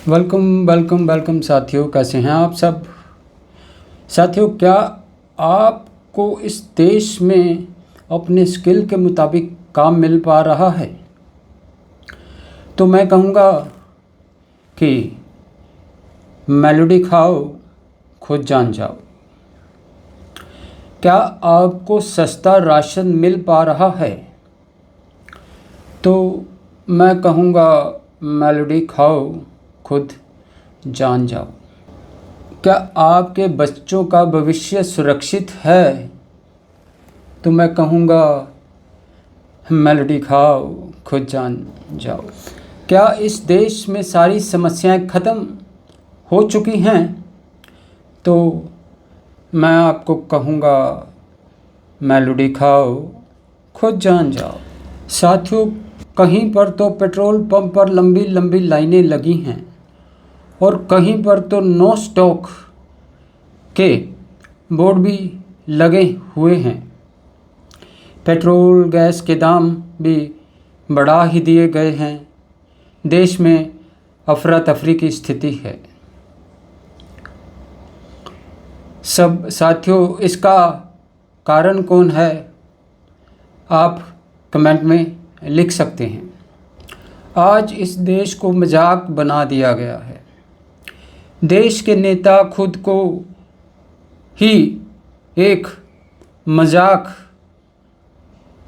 Welcome welcome welcome साथियों, कैसे हैं आप सब। साथियों, क्या आपको इस देश में अपने स्किल के मुताबिक काम मिल पा रहा है? तो मैं कहूँगा कि मेलोडी खाओ, खुद जान जाओ। क्या आपको सस्ता राशन मिल पा रहा है? तो मैं कहूँगा मेलोडी खाओ, खुद जान जाओ। क्या आपके बच्चों का भविष्य सुरक्षित है? तो मैं कहूँगा मेलोडी खाओ, खुद जान जाओ। क्या इस देश में सारी समस्याएं ख़त्म हो चुकी हैं? तो मैं आपको कहूँगा मेलोडी खाओ, खुद जान जाओ। साथियों, कहीं पर तो पेट्रोल पंप पर लंबी लंबी लाइनें लगी हैं और कहीं पर तो नो स्टॉक के बोर्ड भी लगे हुए हैं। पेट्रोल गैस के दाम भी बढ़ा ही दिए गए हैं। देश में अफरा तफरी की स्थिति है। सब साथियों, इसका कारण कौन है? आप कमेंट में लिख सकते हैं। आज इस देश को मजाक बना दिया गया है। देश के नेता खुद को ही एक मजाक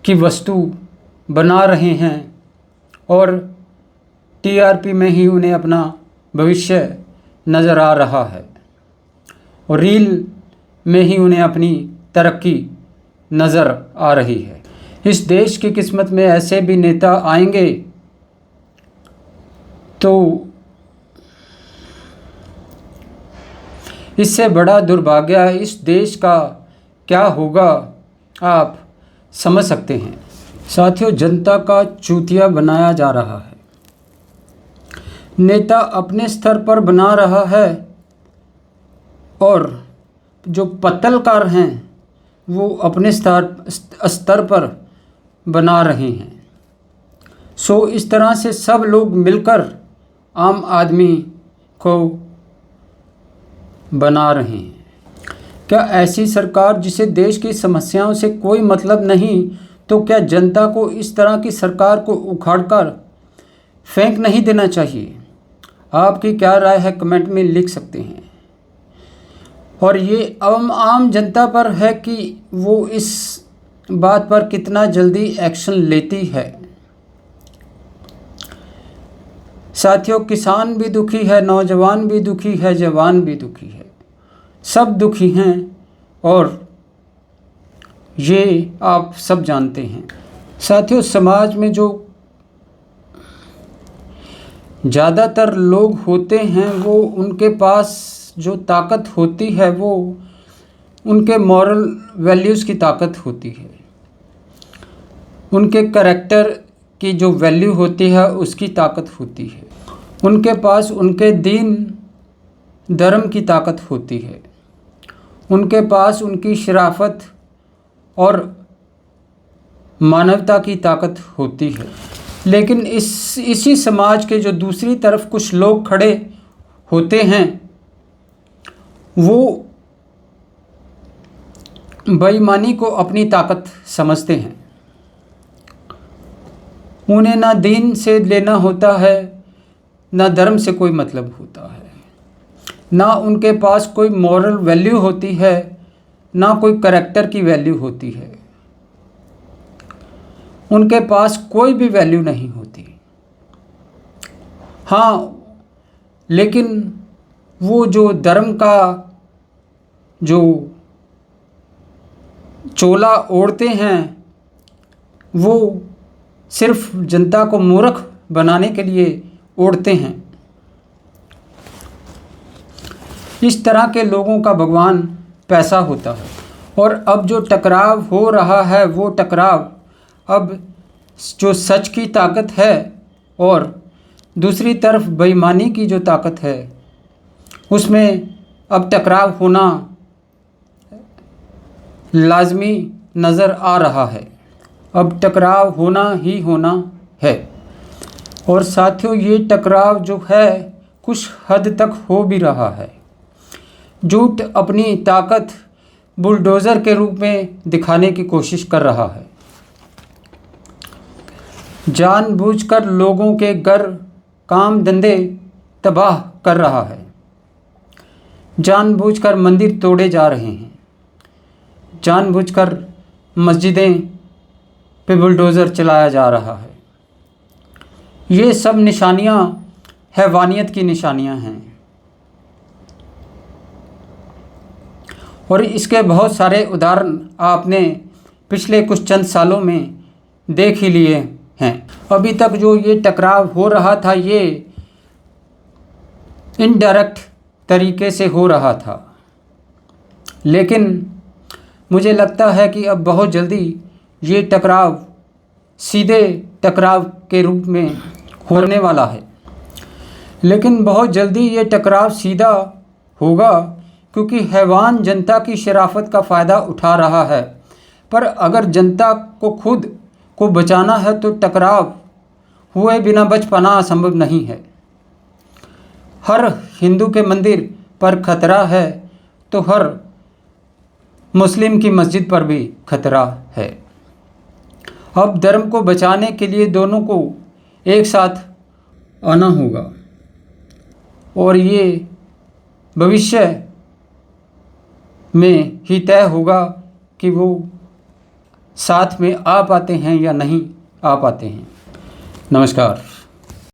की वस्तु बना रहे हैं और टीआरपी में ही उन्हें अपना भविष्य नज़र आ रहा है और रील में ही उन्हें अपनी तरक्की नज़र आ रही है। इस देश की किस्मत में ऐसे भी नेता आएंगे तो इससे बड़ा दुर्भाग्य इस देश का क्या होगा, आप समझ सकते हैं। साथियों, जनता का चूतिया बनाया जा रहा है। नेता अपने स्तर पर बना रहा है और जो पत्तलकार हैं वो अपने स्तर पर बना रहे हैं। सो इस तरह से सब लोग मिलकर आम आदमी को बना रहे हैं। क्या ऐसी सरकार जिसे देश की समस्याओं से कोई मतलब नहीं, तो क्या जनता को इस तरह की सरकार को उखाड़कर फेंक नहीं देना चाहिए? आपकी क्या राय है, कमेंट में लिख सकते हैं। और ये आम जनता पर है कि वो इस बात पर कितना जल्दी एक्शन लेती है। साथियों, किसान भी दुखी है, नौजवान भी दुखी है, जवान भी दुखी है, सब दुखी हैं और ये आप सब जानते हैं। साथियों, समाज में जो ज़्यादातर लोग होते हैं वो उनके पास जो ताकत होती है वो उनके मॉरल वैल्यूज़ की ताकत होती है। उनके करैक्टर की जो वैल्यू होती है उसकी ताकत होती है। उनके पास उनके दीन धर्म की ताकत होती है। उनके पास उनकी शराफत और मानवता की ताकत होती है। लेकिन इसी समाज के जो दूसरी तरफ कुछ लोग खड़े होते हैं वो बेईमानी को अपनी ताकत समझते हैं। उन्हें ना दीन से लेना होता है, ना धर्म से कोई मतलब होता है, ना उनके पास कोई मॉरल वैल्यू होती है, ना कोई करैक्टर की वैल्यू होती है। उनके पास कोई भी वैल्यू नहीं होती। हाँ, लेकिन वो जो धर्म का जो चोला ओढ़ते हैं वो सिर्फ जनता को मूर्ख बनाने के लिए ओढ़ते हैं। इस तरह के लोगों का भगवान पैसा होता है। और अब जो टकराव हो रहा है वो टकराव अब जो सच की ताकत है और दूसरी तरफ बेईमानी की जो ताकत है उसमें अब टकराव होना लाजमी नज़र आ रहा है। अब टकराव होना ही होना है। और साथियों, ये टकराव जो है कुछ हद तक हो भी रहा है। झूठ अपनी ताकत बुलडोज़र के रूप में दिखाने की कोशिश कर रहा है। जानबूझकर लोगों के घर काम धंधे तबाह कर रहा है। जानबूझकर मंदिर तोड़े जा रहे हैं। जानबूझकर मस्जिदें पे बुलडोज़र चलाया जा रहा है। ये सब निशानियां हैवानियत की निशानियां हैं और इसके बहुत सारे उदाहरण आपने पिछले कुछ चंद सालों में देख ही लिए हैं। अभी तक जो ये टकराव हो रहा था ये इनडायरेक्ट तरीके से हो रहा था, लेकिन मुझे लगता है कि अब बहुत जल्दी ये टकराव सीधे टकराव के रूप में होने वाला है। लेकिन बहुत जल्दी ये टकराव सीधा होगा क्योंकि हैवान जनता की शराफत का फ़ायदा उठा रहा है। पर अगर जनता को खुद को बचाना है तो टकराव हुए बिना बच पाना असंभव नहीं है। हर हिंदू के मंदिर पर खतरा है तो हर मुस्लिम की मस्जिद पर भी खतरा है। अब धर्म को बचाने के लिए दोनों को एक साथ आना होगा और ये भविष्य में ही तय होगा कि वो साथ में आ पाते हैं या नहीं आ पाते हैं। नमस्कार।